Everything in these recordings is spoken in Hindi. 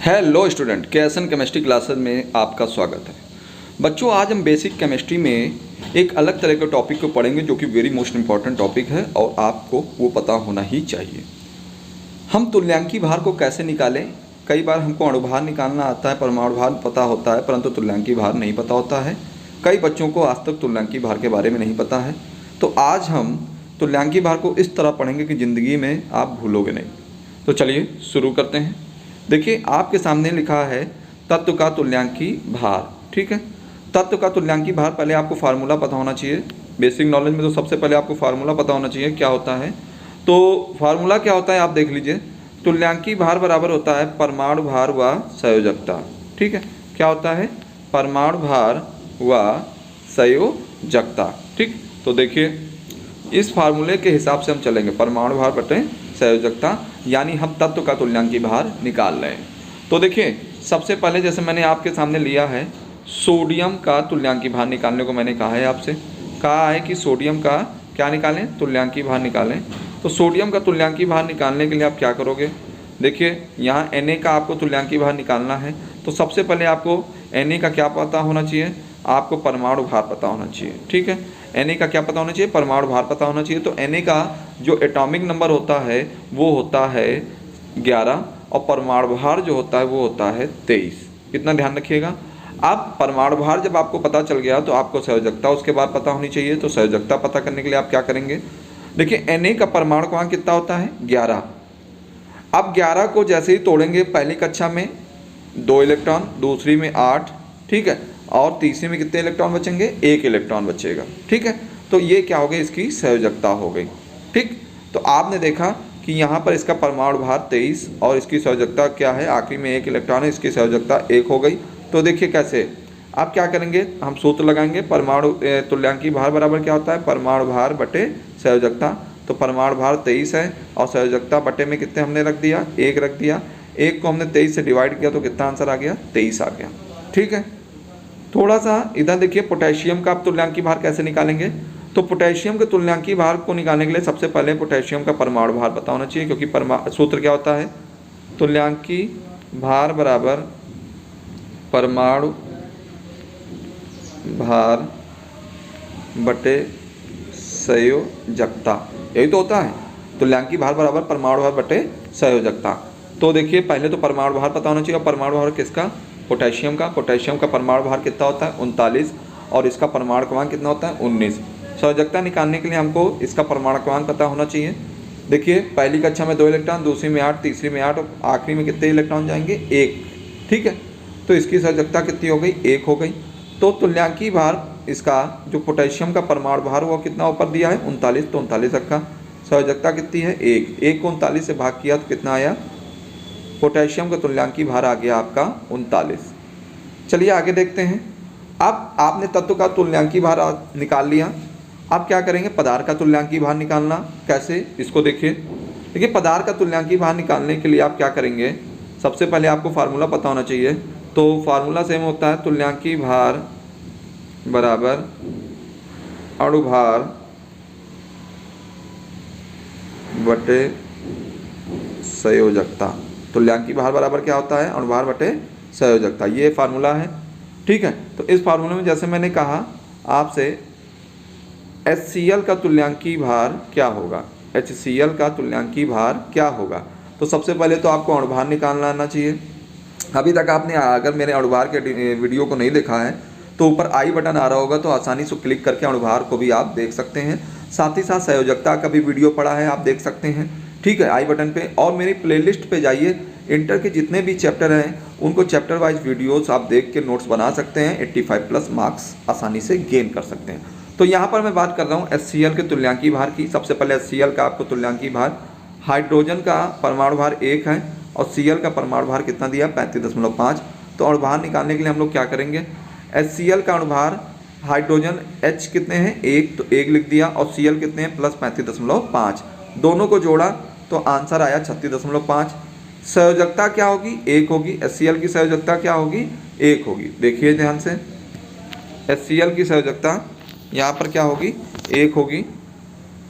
हेलो स्टूडेंट, केएसएन केमिस्ट्री क्लासेस में आपका स्वागत है। बच्चों, आज हम बेसिक केमिस्ट्री में एक अलग तरह के टॉपिक को पढ़ेंगे जो कि वेरी मोस्ट इम्पॉर्टेंट टॉपिक है और आपको वो पता होना ही चाहिए। हम तुल्यांकी भार को कैसे निकालें। कई बार हमको अणुभार निकालना आता है, परमाणु भार पता होता है, परंतु तुल्यांकी भार नहीं पता होता है। कई बच्चों को आज तक तुल्यांकी भार के बारे में नहीं पता है। तो आज हम तुल्यांकी भार को इस तरह पढ़ेंगे कि ज़िंदगी में आप भूलोगे नहीं। तो चलिए शुरू करते हैं। देखिए, आपके सामने लिखा है तत्व का तुल्यांकी भार। ठीक है, तत्व का तुल्यांकी भार, पहले आपको फार्मूला पता होना चाहिए। बेसिक नॉलेज में तो सबसे पहले आपको फार्मूला पता होना चाहिए क्या होता है। तो फार्मूला क्या होता है आप देख लीजिए। तुल्यांकी भार बराबर होता है परमाणु भार व संयोजकता। ठीक है, क्या होता है? परमाणु भार व संयोजकता। ठीक, तो देखिए इस फार्मूले के हिसाब से हम चलेंगे। परमाणु भार बटे संयोजकता, यानी हम तत्व का तुल्यांकी भार निकाल रहे हैं। तो देखिए, सबसे पहले जैसे मैंने आपके सामने लिया है, सोडियम का तुल्यांकी भार निकालने को मैंने कहा है आपसे। कहा है कि सोडियम का क्या निकालें? तुल्यांकी भार निकालें। तो सोडियम का तुल्यांकी भार निकालने के लिए आप क्या करोगे? देखिए, यहाँ Na का आपको तुल्यांकी भार निकालना है। तो सबसे पहले आपको Na का क्या पता होना चाहिए? आपको परमाणु भार पता होना चाहिए। ठीक है, Na का क्या पता होना चाहिए? परमाणु भार पता होना चाहिए। तो Na का जो एटॉमिक नंबर होता है वो होता है 11 और परमाणु भार जो होता है वो होता है 23। कितना ध्यान रखिएगा। अब परमाणु भार जब आपको पता चल गया तो आपको संयोजकता उसके बाद पता होनी चाहिए। तो संयोजकता पता करने के लिए आप क्या करेंगे? देखिए, Na का परमाणु क्रमांक कितना होता है? 11। अब 11 को जैसे ही तोड़ेंगे, पहली कक्षा में 2 इलेक्ट्रॉन, दूसरी में 8, ठीक है, और तीसरी में कितने इलेक्ट्रॉन बचेंगे? 1 इलेक्ट्रॉन बचेगा। ठीक है, तो ये क्या हो गई? इसकी संयोजकता हो गई। ठीक, तो आपने देखा कि यहाँ पर इसका परमाणु भार 23 और इसकी संयोजकता क्या है? आखिरी में 1 इलेक्ट्रॉन है, इसकी संयोजकता 1 हो गई। तो देखिए कैसे आप क्या करेंगे, हम सूत्र लगाएंगे। परमाणु तुल्यांकी भार बराबर क्या होता है? परमाणु भार बटे संयोजकता। तो परमाणु भार 23 है और संयोजकता बटे में कितने हमने रख दिया? 1 रख दिया। 1 को हमने 23 से डिवाइड किया तो कितना आंसर आ गया? 23 आ गया। ठीक है, थोड़ा सा इधर देखिए, पोटेशियम का आप तुल्यांकी भार कैसे निकालेंगे? तो पोटेशियम के तुल्यांकी भार को निकालने के लिए सबसे पहले पोटेशियम का परमाणु भार पता होना चाहिए, क्योंकि सूत्र क्या होता है? तुल्यांकी भार बराबर परमाणु भार बटे संयोजकता। यही तो होता है, तुल्यांकी भार बराबर परमाणु भार बटे संयोजकता। तो देखिए, पहले तो परमाणु भार पता होना चाहिए। और परमाणु भार किसका? पोटेशियम का। पोटेशियम का परमाणु भार कितना होता है? 39 और इसका परमाणु क्रमांक कितना होता है? 19। संयोजकता निकालने के लिए हमको इसका परमाणु क्रमांक पता होना चाहिए। देखिए, पहली कक्षा में 2 इलेक्ट्रॉन, दूसरी में 8, तीसरी में 8 और आखिरी में कितने इलेक्ट्रॉन जाएंगे? 1। ठीक है, तो इसकी संयोजकता कितनी हो गई? 1 हो गई। तो तुल्यांकी भार इसका जो पोटेशियम का परमाणु भार वो कितना ऊपर दिया है? 39, तो 39 रखा। संयोजकता कितनी है? 1। 1 को 39 से भाग किया तो कितना आया? पोटेशियम का तुल्यांकी भार आ गया आपका 39। चलिए आगे देखते हैं। अब आपने तत्व का तुल्यांकी भार निकाल लिया। अब क्या करेंगे? पदार्थ का तुल्यांकी भार निकालना। कैसे? इसको देखिए। देखिए, पदार्थ का तुल्यांकी भार निकालने के लिए आप क्या करेंगे? सबसे पहले आपको फार्मूला पता होना चाहिए। तो फार्मूला सेम होता है, तुल्यांकी भार बराबर अणुभार बटे संयोजकता। तुल्यांकी भार बराबर क्या होता है? अणुभार बटे संयोजकता। ये फार्मूला है। ठीक है, तो इस फार्मूले में जैसे मैंने कहा आपसे, HCl का तुल्यांकी भार क्या होगा? HCl का तुल्यांकी भार क्या होगा? तो सबसे पहले तो आपको अणुभार निकालना आना चाहिए। अभी तक आपने अगर मेरे अणुभार के वीडियो को नहीं देखा है तो ऊपर आई बटन आ रहा होगा, तो आसानी से क्लिक करके अणुभार को भी आप देख सकते हैं। साथ ही साथ संयोजकता का भी वीडियो पड़ा है, आप देख सकते हैं। ठीक है, आई बटन पे। और मेरी प्लेलिस्ट पे जाइए, इंटर के जितने भी चैप्टर हैं उनको चैप्टर वाइज वीडियोस आप देख के नोट्स बना सकते हैं। 85+ मार्क्स आसानी से गेन कर सकते हैं। तो यहाँ पर मैं बात कर रहा हूँ HCl के तुल्यांकी भार की। सबसे पहले HCl का आपको तुल्यांकी भार, हाइड्रोजन का परमाणु भार 1 है और Cl का परमाणु भार कितना दिया? 35.5। तो अणुभार निकालने के लिए हम लोग क्या करेंगे? HCl का अणुभार, हाइड्रोजन H कितने हैं? 1, तो 1 लिख दिया, और Cl कितने हैं? प्लस 35.5। दोनों को जोड़ा तो आंसर आया 36.5। संयोजकता क्या होगी? 1 होगी। HCl की संयोजकता क्या होगी? 1 होगी। देखिए ध्यान से, HCl की संयोजकता यहाँ पर क्या होगी? 1 होगी।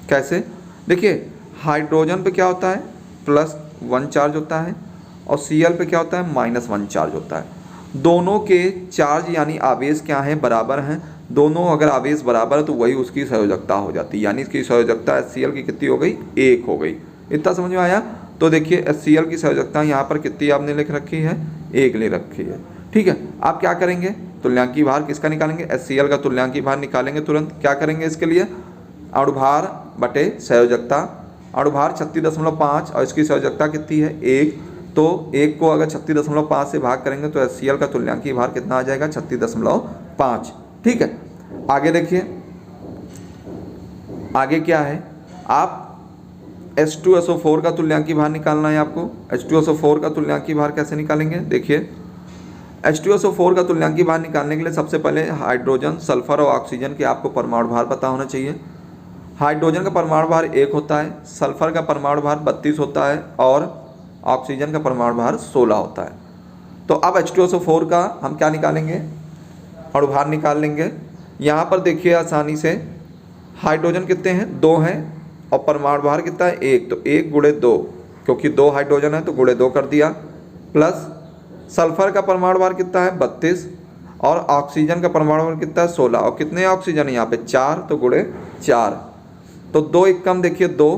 कैसे? देखिए, हाइड्रोजन पे क्या होता है? +1 चार्ज होता है और Cl पे क्या होता है -1 चार्ज होता है। दोनों के चार्ज यानी आवेश क्या हैं, बराबर हैं। दोनों अगर आवेश बराबर है तो वही उसकी संयोजकता हो जाती है, यानी इसकी संयोजकता HCl की कितनी हो गई, 1 हो गई। इतना समझ में आया। तो देखिए HCl की संयोजकता यहाँ पर कितनी आपने लिख रखी है, 1 ले रखी है। ठीक है, आप क्या करेंगे, तुल्यांकी भार किसका निकालेंगे, HCl का तुल्यांकी भार निकालेंगे तुरंत। क्या करेंगे इसके लिए, अणुभार बटे संयोजकता। अणुभार 36.5 और इसकी संयोजकता कितनी है, 1। तो 1 को अगर 36.5 से भाग करेंगे तो HCl का तुल्यांकी भार कितना आ जाएगा, 36.5। ठीक है, आगे देखिए, आगे क्या है, आप H2SO4 का तुल्यांकी भार निकालना है आपको। H2SO4 का तुल्यांकी भार कैसे निकालेंगे, देखिए H2SO4 का तुल्यांकी भार निकालने के लिए सबसे पहले हाइड्रोजन, सल्फर और ऑक्सीजन के आपको परमाणु भार पता होना चाहिए। हाइड्रोजन का परमाणु भार 1 होता है, सल्फर का परमाणु भार 32 होता है और ऑक्सीजन का परमाणु भार 16 होता है। तो अब H2SO4 का हम क्या निकालेंगे, अणुभार निकाल लेंगे। यहाँ पर देखिए आसानी से, हाइड्रोजन कितने हैं, 2 हैं और परमाणु भार कितना है, 1। तो 1 गुणे 2, क्योंकि 2 हाइड्रोजन है तो गुणे 2 कर दिया, प्लस सल्फर का परमाणु भार कितना है, 32 और ऑक्सीजन का परमाणु भार कितना है, 16। और कितने ऑक्सीजन है यहाँ पे, 4, तो गुणे 4। तो 2 एक कम, देखिए 2,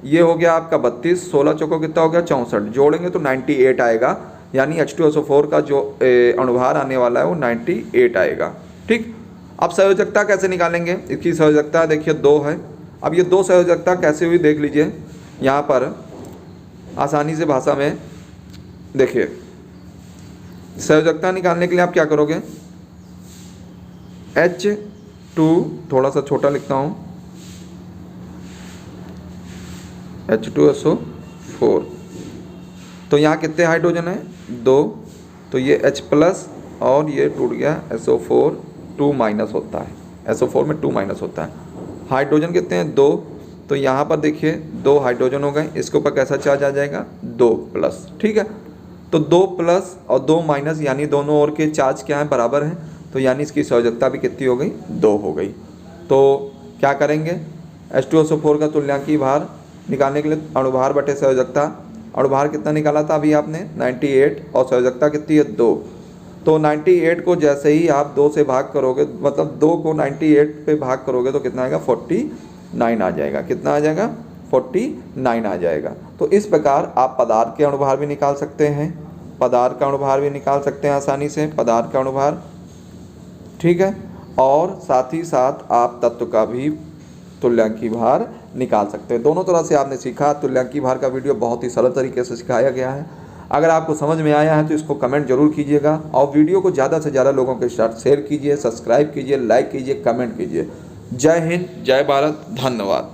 ये हो गया आपका 32, 16 चौको कितना हो गया, 64। जोड़ेंगे तो 98 आएगा, यानी H2SO4 का जो अणुभार आने वाला है वो 98 आएगा। ठीक, अब संयोजकता कैसे निकालेंगे, इसकी संयोजकता देखिए 2 है। अब ये 2 संयोजकता कैसे हुई देख लीजिए, यहाँ पर आसानी से भाषा में देखिए। संयोजकता निकालने के लिए आप क्या करोगे, H2, थोड़ा सा छोटा लिखता हूँ, H2SO4। तो यहाँ कितने हाइड्रोजन है, 2। तो ये H+ और ये टूट गया SO4, 2- होता है, SO4 में 2- होता है। हाइड्रोजन कितने हैं, 2। तो यहाँ पर देखिए 2 हाइड्रोजन हो गए, इसके ऊपर कैसा चार्ज आ जाएगा, 2+। ठीक है, तो 2+ और 2- यानी दोनों ओर के चार्ज क्या है, बराबर हैं। तो यानी इसकी संयोजकता भी कितनी हो गई, 2 हो गई। तो क्या करेंगे, H2SO4 का तुल्यांकी भार निकालने के लिए अणुभार बटे संयोजकता। अणुभार कितना निकाला था अभी आपने, 98, और संयोजकता कितनी है, 2। तो 98 को जैसे ही आप 2 से भाग करोगे, मतलब 2 को 98 पे भाग करोगे तो कितना आएगा, 49 आ जाएगा। कितना आ जाएगा, 49 आ जाएगा। तो इस प्रकार आप पदार्थ के अणुभार भी निकाल सकते हैं, पदार्थ का अणुभार भी निकाल सकते हैं आसानी से, पदार्थ का अणुभार। ठीक है, और साथ ही साथ आप तत्व का भी तुल्यांकी भार निकाल सकते हैं। दोनों तरह से आपने सीखा। तुल्यांकी भार का वीडियो बहुत ही सरल तरीके से सिखाया गया है। अगर आपको समझ में आया है तो इसको कमेंट जरूर कीजिएगा और वीडियो को ज़्यादा से ज़्यादा लोगों के साथ शेयर कीजिए, सब्सक्राइब कीजिए, लाइक कीजिए, कमेंट कीजिए। जय हिंद, जय भारत, धन्यवाद।